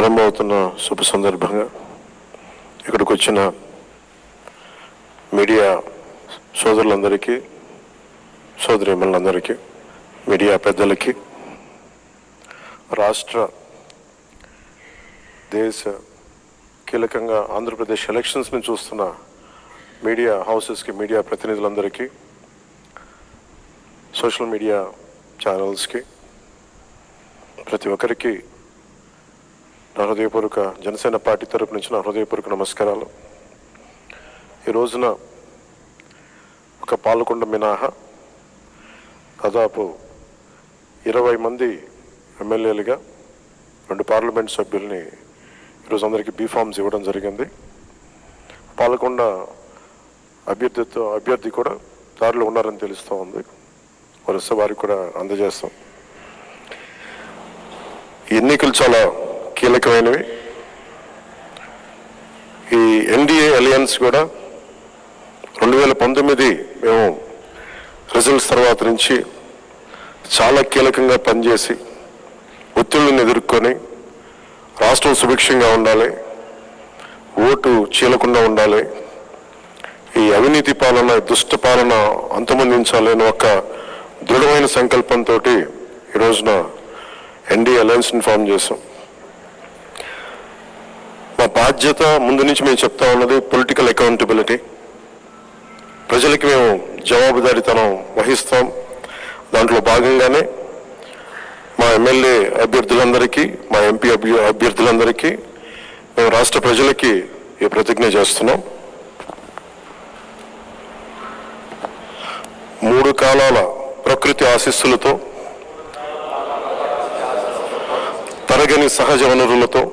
ప్రారంభమవుతున్న శుభ సందర్భంగా ఇక్కడికి వచ్చిన మీడియా సోదరులందరికీ, సోదరీమణులందరికీ, మీడియా పెద్దలకి, రాష్ట్ర దేశ కీలకంగా ఆంధ్రప్రదేశ్ ఎలక్షన్స్ని చూస్తున్న మీడియా హౌసెస్కి, మీడియా ప్రతినిధులందరికీ, సోషల్ మీడియా ఛానల్స్కి, ప్రతి ఒక్కరికి నా హృదయపూర్వక జనసేన పార్టీ తరపు నుంచి నా హృదయపూర్వక నమస్కారాలు. ఈ రోజున ఒక పాలకొండ మినహా దాదాపు 20 మంది ఎమ్మెల్యేలుగా 2 పార్లమెంట్ సభ్యుల్ని ఈరోజు అందరికీ బీఫామ్స్ ఇవ్వడం జరిగింది. పాలకొండ అభ్యర్థి కూడా దారిలో ఉన్నారని తెలుస్తూ ఉంది. వరుస వారికి కూడా అందజేస్తాం. ఎన్నికలు చాలా కీలకమైనవి. ఈ ఎన్డీఏ అలయన్స్ కూడా 2019 మేము రిజల్ట్స్ తర్వాత నుంచి చాలా కీలకంగా పనిచేసి ఒత్తిళ్లను ఎదుర్కొని రాష్ట్రం సుభిక్షంగా ఉండాలి, ఓటు చీలకుండా ఉండాలి, ఈ అవినీతి పాలన, దుష్ట పాలన అంతమొందించాలి అని ఒక దృఢమైన సంకల్పంతో ఈ రోజున ఎన్డీఏ అలయన్స్ని ఫామ్ చేసాం. మా బాధ్యత ముందు నుంచి మేము చెప్తా ఉన్నది పొలిటికల్ అకౌంటబిలిటీ. ప్రజలకి మేము జవాబుదారీతనం వహిస్తాం. దాంట్లో భాగంగానే మా ఎమ్మెల్యే అభ్యర్థులందరికీ, మా ఎంపీ అభ్యర్థులందరికీ మేము రాష్ట్ర ప్రజలకి ఈ ప్రతిజ్ఞ చేస్తున్నాం. 3 కాలాల ప్రకృతి ఆశీస్సులతో, తరగని సహజ వనరులతో,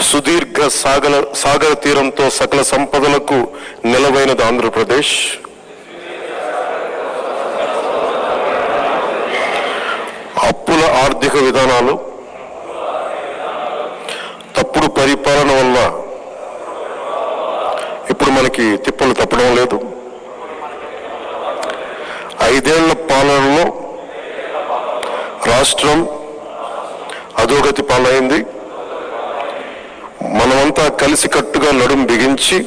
సుదీర్ఘ సాగర తీరంతో సకల సంపదలకు నిలవైనది ఆంధ్రప్రదేశ్. అప్పుల ఆర్థిక విధానాలు, తప్పుడు పరిపాలన వల్ల ఇప్పుడు మనకి తిప్పలు తప్పడం లేదు. 5 ఏళ్ల పాలనలో రాష్ట్రం అధోగతి పాలైంది. మనమంతా కలిసికట్టుగా నడుం బిగించి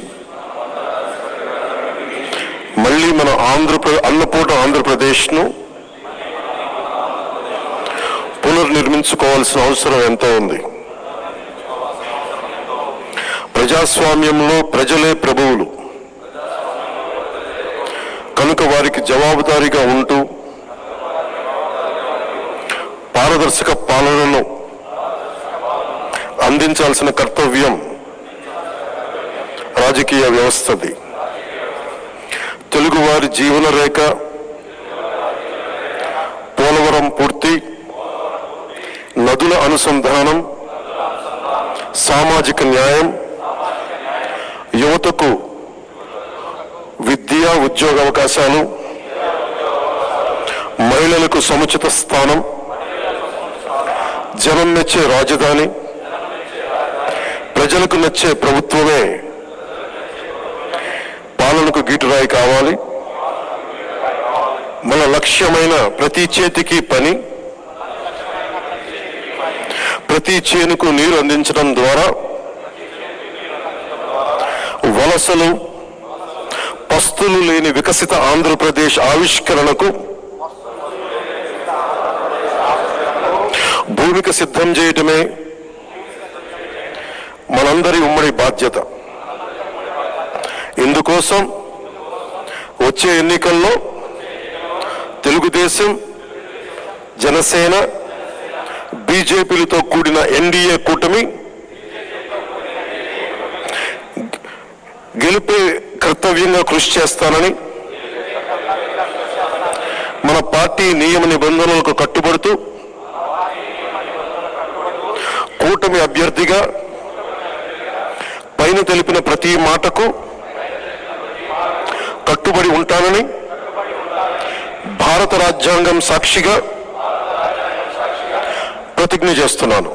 మళ్ళీ మన అన్నపూట ఆంధ్రప్రదేశ్ను పునర్నిర్మించుకోవాల్సిన అవసరం ఎంతో ఉంది. ప్రజాస్వామ్యంలో ప్రజలే ప్రభువులు కనుక వారికి జవాబుదారీగా ఉంటూ పారదర్శక పాలనను అందించాల్సిన కర్తవ్యం రాజకీయ వ్యవస్థది. తెలుగువారి జీవన రేఖ, పోలవరం పూర్తి, నదుల అనుసంధానం, సామాజిక న్యాయం, యువతకు విద్యా ఉద్యోగ అవకాశాలు, మహిళలకు సముచిత స్థానం, జనం మెచ్చే రాజధాని, ప్రజలకు నచ్చే ప్రభుత్వమే పాలనకు గీటురాయి కావాలి. మన లక్ష్యమైన ప్రతి చేతికి పని, ప్రతి చేనుకు నీరు అందించడం ద్వారా వలసలు, పస్తులు లేని వికసిత ఆంధ్రప్రదేశ్ ఆవిష్కరణకు భూమిక సిద్ధం చేయటమే మనందరి ఉమ్మడి బాధ్యత. ఇందుకోసం వచ్చే ఎన్నికల్లో తెలుగుదేశం, జనసేన, బీజేపీలతో కూడిన ఎన్డీఏ కూటమి గెలిపే కర్తవ్యంగా కృషి చేస్తానని, మన పార్టీ నియమ నిబంధనలకు కట్టుబడుతూ కూటమి అభ్యర్థిగా పైన తెలిపిన ప్రతి మాటకు కట్టుబడి ఉంటానని భారత రాజ్యాంగం సాక్షిగా ప్రతిజ్ఞ చేస్తున్నాను.